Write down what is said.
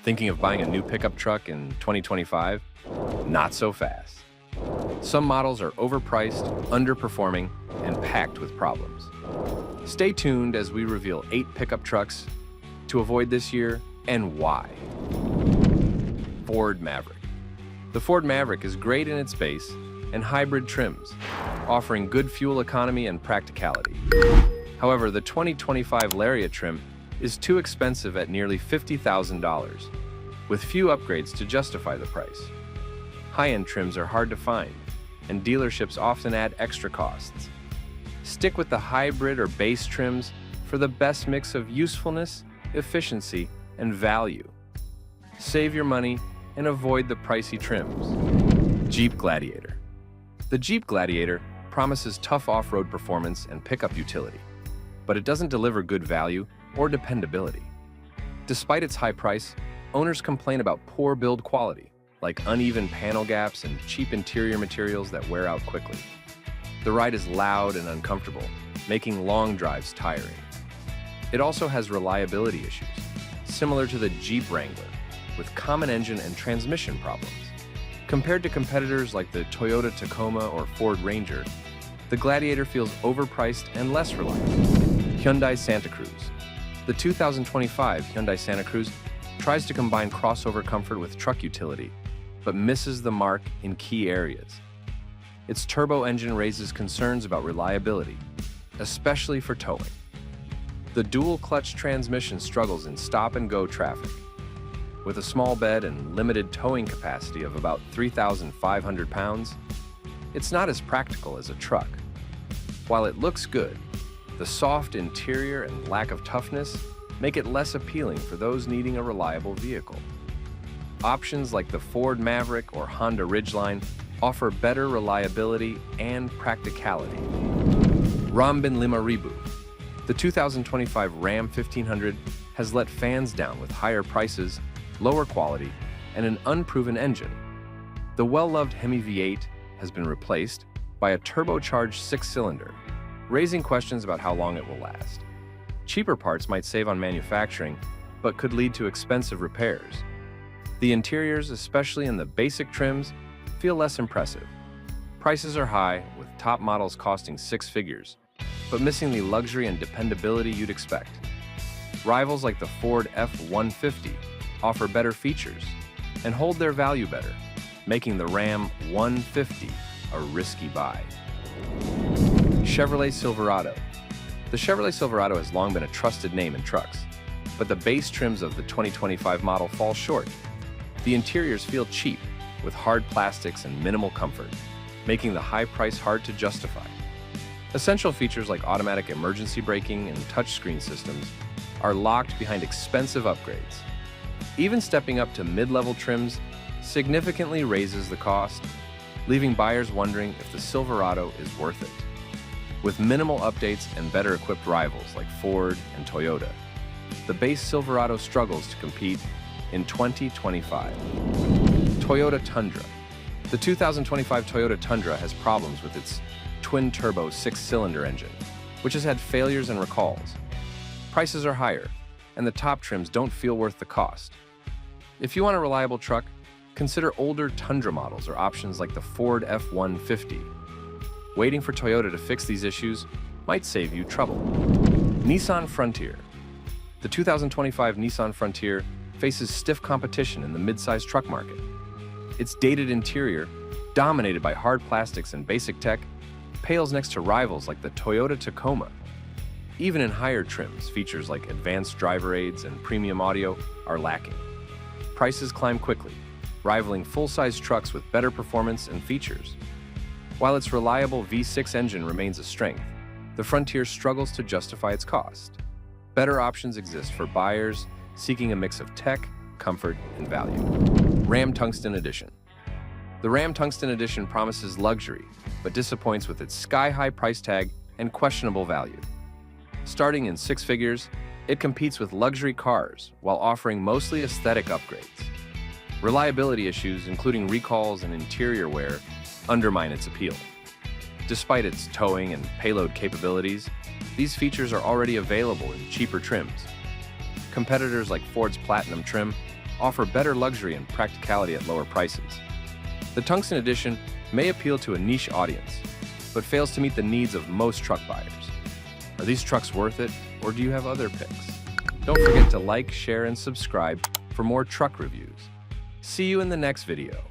Thinking of buying a new pickup truck in 2025? Not so fast. Some models are overpriced, underperforming, and packed with problems. Stay tuned as we reveal 8 pickup trucks to avoid this year and why. Ford Maverick. The Ford Maverick is great in its base and hybrid trims, offering good fuel economy and practicality. However, the 2025 Lariat trim is too expensive at nearly $50,000, with few upgrades to justify the price. High-end trims are hard to find, and dealerships often add extra costs. Stick with the hybrid or base trims for the best mix of usefulness, efficiency, and value. Save your money and avoid the pricey trims. Jeep Gladiator. The Jeep Gladiator promises tough off-road performance and pickup utility, but it doesn't deliver good value or dependability. Despite its high price, owners complain about poor build quality, like uneven panel gaps and cheap interior materials that wear out quickly. The ride is loud and uncomfortable, making long drives tiring. It also has reliability issues, similar to the Jeep Wrangler, with common engine and transmission problems. Compared to competitors like the Toyota Tacoma or Ford Ranger, the Gladiator feels overpriced and less reliable. Hyundai Santa Cruz. The 2025 Hyundai Santa Cruz tries to combine crossover comfort with truck utility, but misses the mark in key areas. Its turbo engine raises concerns about reliability, especially for towing. The dual-clutch transmission struggles in stop-and-go traffic. With a small bed and limited towing capacity of about 3,500 pounds, it's not as practical as a truck. While it looks good, the soft interior and lack of toughness make it less appealing for those needing a reliable vehicle. Options like the Ford Maverick or Honda Ridgeline offer better reliability and practicality. Ram Bin Lima Rebu. The 2025 Ram 1500 has let fans down with higher prices, lower quality, and an unproven engine. The well-loved Hemi V8 has been replaced by a turbocharged 6-cylinder, raising questions about how long it will last. Cheaper parts might save on manufacturing, but could lead to expensive repairs. The interiors, especially in the basic trims, feel less impressive. Prices are high, with top models costing 6 figures, but missing the luxury and dependability you'd expect. Rivals like the Ford F-150 offer better features and hold their value better, making the Ram 150 a risky buy. Chevrolet Silverado. The Chevrolet Silverado has long been a trusted name in trucks, but the base trims of the 2025 model fall short. The interiors feel cheap, with hard plastics and minimal comfort, making the high price hard to justify. Essential features like automatic emergency braking and touchscreen systems are locked behind expensive upgrades. Even stepping up to mid-level trims significantly raises the cost, leaving buyers wondering if the Silverado is worth it. With minimal updates and better equipped rivals like Ford and Toyota, the base Silverado struggles to compete in 2025. Toyota Tundra. The 2025 Toyota Tundra has problems with its twin-turbo 6-cylinder engine, which has had failures and recalls. Prices are higher, and the top trims don't feel worth the cost. If you want a reliable truck, consider older Tundra models or options like the Ford F-150. Waiting for Toyota to fix these issues might save you trouble. Nissan Frontier. The 2025 Nissan Frontier faces stiff competition in the mid-size truck market. Its dated interior, dominated by hard plastics and basic tech, pales next to rivals like the Toyota Tacoma. Even in higher trims, features like advanced driver aids and premium audio are lacking. Prices climb quickly, rivaling full-size trucks with better performance and features. While its reliable V6 engine remains a strength, the Frontier struggles to justify its cost. Better options exist for buyers seeking a mix of tech, comfort, and value. Ram Tungsten Edition. The Ram Tungsten Edition promises luxury, but disappoints with its sky-high price tag and questionable value. Starting in 6 figures, it competes with luxury cars while offering mostly aesthetic upgrades. Reliability issues, including recalls and interior wear, undermine its appeal. Despite its towing and payload capabilities, these features are already available in cheaper trims. Competitors like Ford's Platinum trim offer better luxury and practicality at lower prices. The Tungsten Edition may appeal to a niche audience, but fails to meet the needs of most truck buyers. Are these trucks worth it, or do you have other picks? Don't forget to like, share, and subscribe for more truck reviews. See you in the next video.